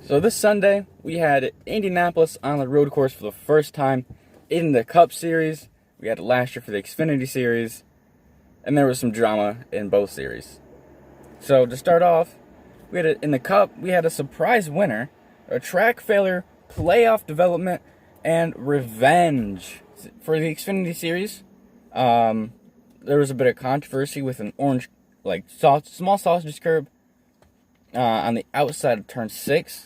So this Sunday, we had Indianapolis on the road course for the first time in the Cup Series. We had it last year for the Xfinity Series, and there was some drama in both series. So to start off, we had in the Cup, we had a surprise winner, a track failure, playoff development, and revenge. For the Xfinity Series, there was a bit of controversy with an orange, small sausage curb on the outside of turn 6.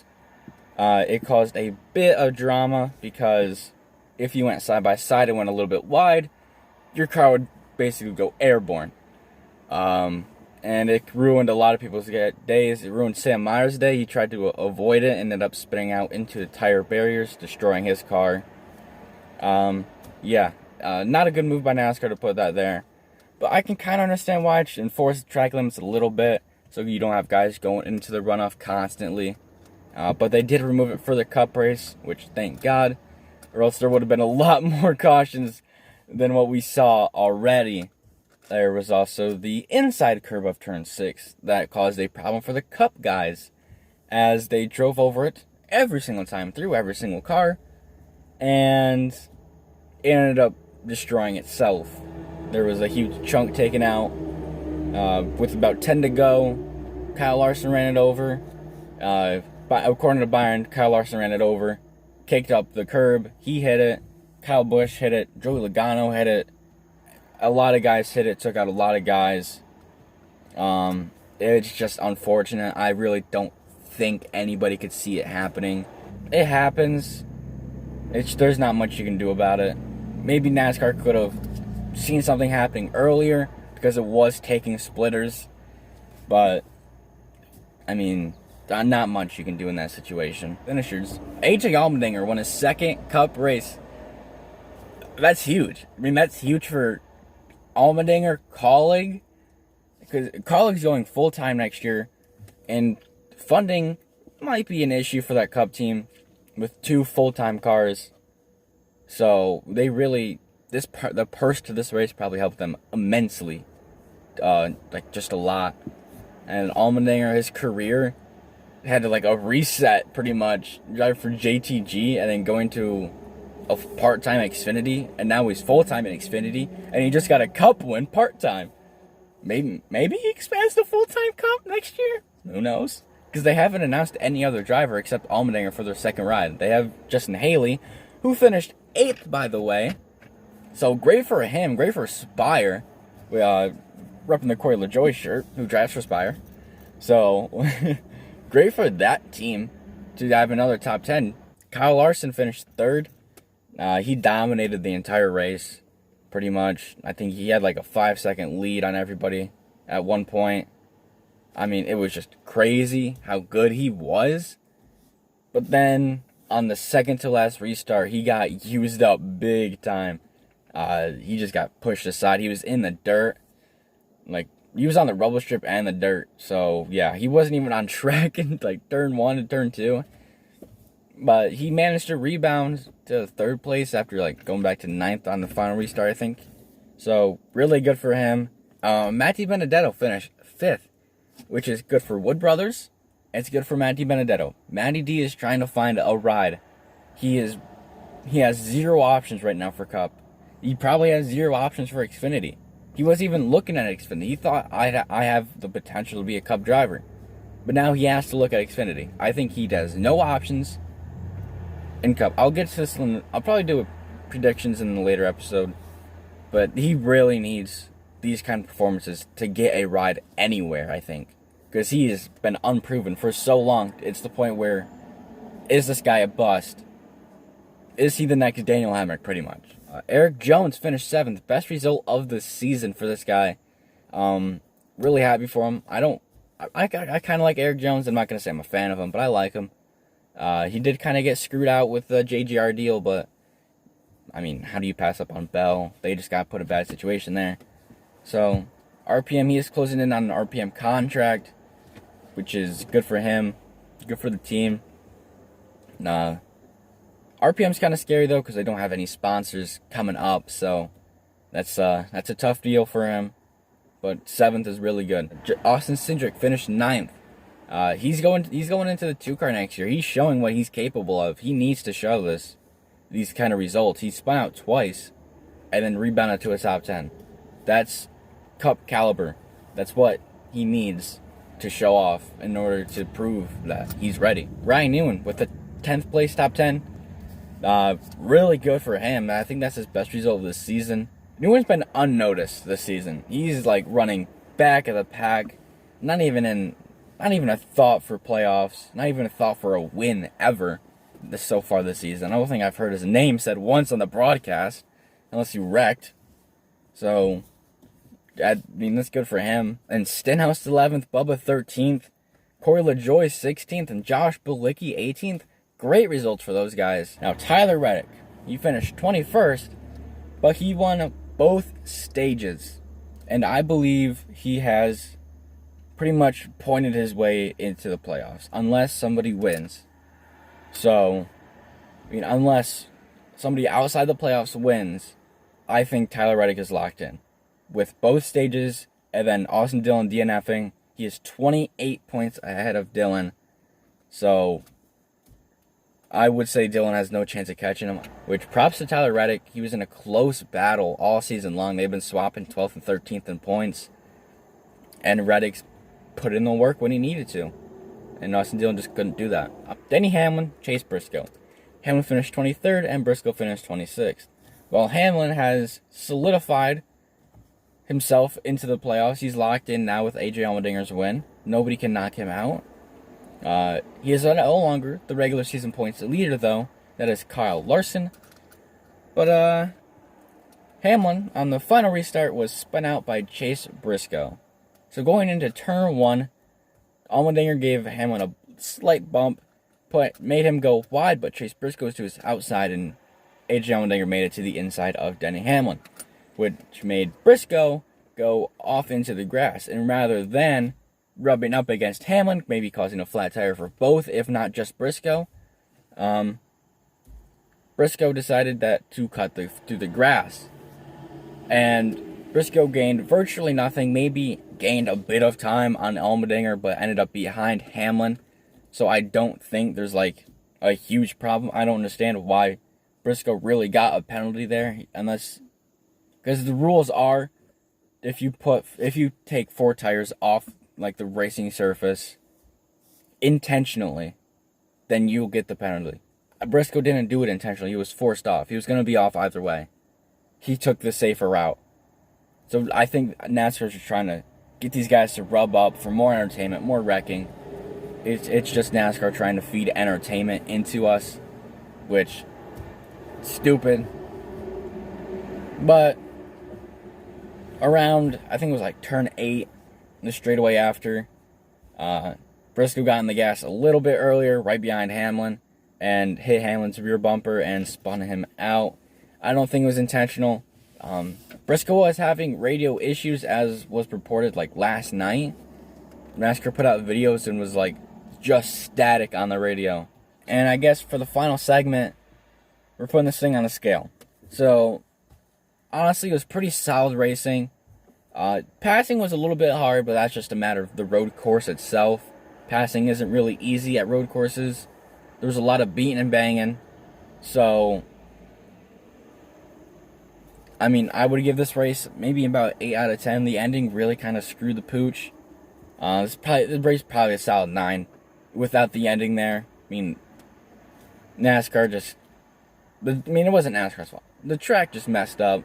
It caused a bit of drama because if you went side by side and went a little bit wide, your car would basically go airborne. And it ruined a lot of people's days. It ruined Sam Meyer's day. He tried to avoid it and ended up spinning out into the tire barriers, destroying his car. Not a good move by NASCAR to put that there. But I can kind of understand why it enforced track limits a little bit, so you don't have guys going into the runoff constantly. But they did remove it for the Cup race, which thank God, or else there would have been a lot more cautions than what we saw already. There was also the inside curb of turn 6 that caused a problem for the Cup guys as they drove over it every single time through every single car, and it ended up destroying itself. There was a huge chunk taken out. With about 10 to go, Kyle Larson ran it over. According to Byron, Kyle Larson ran it over, kicked up the curb. He hit it. Kyle Busch hit it. Joey Logano hit it. A lot of guys hit it, took out a lot of guys. It's just unfortunate. I really don't think anybody could see it happening. It happens. There's not much you can do about it. Maybe NASCAR could have seen something happening earlier because it was taking splitters. But, I mean, not much you can do in that situation. Finishers. AJ Allmendinger won his second Cup race. That's huge. I mean, that's huge for Allmendinger, Colleague, because Colleague's going full-time next year, and funding might be an issue for that Cup team with 2 full-time cars. So they really, the purse to this race probably helped them immensely, just a lot. And Allmendinger, his career had a reset pretty much, drive for JTG and then going to a part-time Xfinity, and now he's full-time in Xfinity, and he just got a Cup win part-time. Maybe he expands to full-time Cup next year? Who knows? Because they haven't announced any other driver except Allmendinger for their second ride. They have Justin Haley, who finished 8th, by the way. So great for him, great for Spire. We repping the Corey LaJoie shirt, who drives for Spire. So great for that team to have another top 10. Kyle Larson finished 3rd. He dominated the entire race, pretty much. I think he had a 5-second lead on everybody at one point. I mean, it was just crazy how good he was. But then, on the second to last restart, he got used up big time. He just got pushed aside. He was in the dirt. He was on the rubble strip and the dirt. So, yeah, he wasn't even on track in, turn 1 and turn 2. But he managed to rebound to 3rd place after going back to 9th on the final restart, I think. So really good for him. Matty Benedetto finished 5th, which is good for Wood Brothers. It's good for Matty Benedetto. Matty D is trying to find a ride. He has 0 options right now for Cup. He probably has 0 options for Xfinity. He wasn't even looking at Xfinity. He thought I have the potential to be a Cup driver, but now he has to look at Xfinity. I think he has no options in Cup. I'll get to this one. I'll probably do predictions in the later episode. But he really needs these kind of performances to get a ride anywhere, I think. Because he has been unproven for so long. It's the point where, is this guy a bust? Is he the next Daniel Hemrick, pretty much? Eric Jones finished 7th. Best result of the season for this guy. Really happy for him. I kind of like Eric Jones. I'm not going to say I'm a fan of him, but I like him. He did kind of get screwed out with the JGR deal, but, I mean, how do you pass up on Bell? They just got put in a bad situation there. So, RPM, he is closing in on an RPM contract, which is good for him, good for the team. RPM's kind of scary, though, because they don't have any sponsors coming up, so that's a tough deal for him. But 7th is really good. Austin Cindric finished 9th. He's going into the 2 car next year. He's showing what he's capable of. He needs to show these kind of results. He spun out twice and then rebounded to a top 10. That's Cup caliber. That's what he needs to show off in order to prove that he's ready. Ryan Newman with the 10th place top 10. Really good for him. I think that's his best result of this season. Newman's been unnoticed this season. He's like running back of the pack. Not even a thought for playoffs. Not even a thought for a win ever so far this season. I don't think I've heard his name said once on the broadcast, unless he wrecked. So, I mean, that's good for him. And Stenhouse 11th, Bubba 13th, Corey LaJoie 16th, and Josh Bilicki 18th. Great results for those guys. Now, Tyler Reddick, he finished 21st, but he won both stages. And I believe he has pretty much pointed his way into the playoffs, unless somebody wins. So, I mean, unless somebody outside the playoffs wins, I think Tyler Reddick is locked in. With both stages, and then Austin Dillon DNFing, he is 28 points ahead of Dillon. So, I would say Dillon has no chance of catching him. Which, props to Tyler Reddick. He was in a close battle all season long. They've been swapping 12th and 13th in points. And Reddick's put in the work when he needed to. And Austin Dillon just couldn't do that. Denny Hamlin, Chase Briscoe. Hamlin finished 23rd and Briscoe finished 26th. While Hamlin has solidified himself into the playoffs, he's locked in now with AJ Allmendinger's win. Nobody can knock him out. He is no longer the regular season points leader, though. That is Kyle Larson. But Hamlin, on the final restart, was spun out by Chase Briscoe. So going into turn 1, Allmendinger gave Hamlin a slight bump, made him go wide, but Chase Briscoe was to his outside, and AJ Allmendinger made it to the inside of Denny Hamlin, which made Briscoe go off into the grass. And rather than rubbing up against Hamlin, maybe causing a flat tire for both, if not just Briscoe, Briscoe decided to cut through the grass. And Briscoe gained virtually nothing, maybe gained a bit of time on Allmendinger, but ended up behind Hamlin. So I don't think there's like a huge problem. I don't understand why Briscoe really got a penalty there, because the rules are if you take 4 tires off like the racing surface intentionally, then you'll get the penalty. Briscoe didn't do it intentionally. He was forced off. He was going to be off either way. He took the safer route. So I think NASCAR's just trying to get these guys to rub up for more entertainment, more wrecking. It's just NASCAR trying to feed entertainment into us, which stupid. But around, I think it was like turn 8, the straightaway after, Briscoe got in the gas a little bit earlier, right behind Hamlin, and hit Hamlin's rear bumper and spun him out. I don't think it was intentional. Briscoe was having radio issues, as was reported like last night. NASCAR put out videos and was like just static on the radio. And I guess for the final segment, we're putting this thing on a scale. So honestly, it was pretty solid racing. Passing was a little bit hard, but that's just a matter of the road course itself. Passing isn't really easy at road courses. There was a lot of beating and banging. So, I mean, I would give this race maybe about 8 out of 10. The ending really kind of screwed the pooch. The race probably a solid 9 without the ending there. I mean, NASCAR just... it wasn't NASCAR's fault. The track just messed up.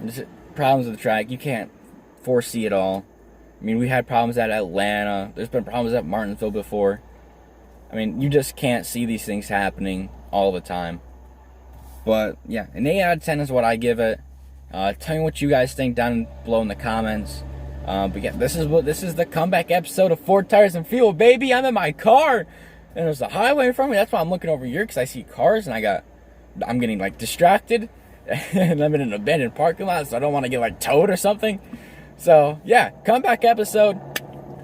There's problems with the track. You can't foresee it all. I mean, we had problems at Atlanta. There's been problems at Martinsville before. I mean, you just can't see these things happening all the time. But, yeah, an 8 out of 10 is what I give it. Tell me what you guys think down below in the comments. But yeah, this is the comeback episode of 4 Tires and Fuel, baby. I'm in my car, and there's a highway in front of me. That's why I'm looking over here, because I see cars, and I'm getting, like, distracted. And I'm in an abandoned parking lot, so I don't want to get, like, towed or something. So, yeah, comeback episode.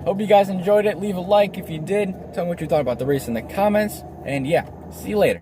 Hope you guys enjoyed it. Leave a like if you did. Tell me what you thought about the race in the comments. And, yeah, see you later.